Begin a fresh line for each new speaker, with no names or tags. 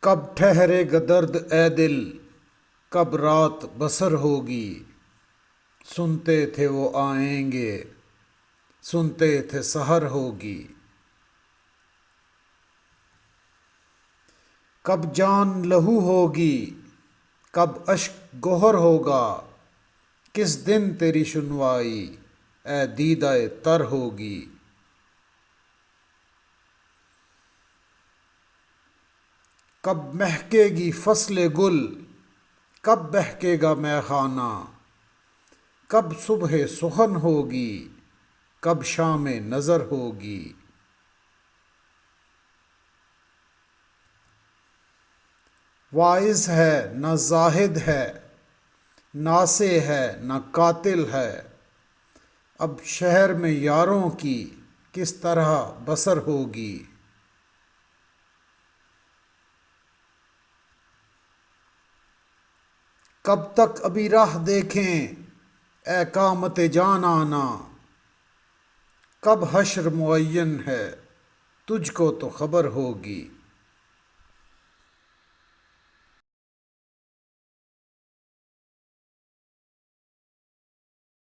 کب ٹھہرے گا درد اے دل، کب رات بسر ہوگی، سنتے تھے وہ آئیں گے، سنتے تھے سحر ہوگی۔ کب جان لہو ہوگی، کب اشک گوہر ہوگا، کس دن تیری شنوائی اے دیدہ تر ہوگی۔ کب مہکے گی فصل گل، کب بہکے گا میخانہ، کب صبح سخن ہوگی، کب شام نظر ہوگی۔ واعظ ہے نہ زاہد ہے، ناصح ہے نہ قاتل ہے، اب شہر میں یاروں کی کس طرح بسر ہوگی۔ کب تک ابھی راہ دیکھیں اے قامت جان آنا، کب حشر معین ہے تجھ کو تو خبر ہوگی۔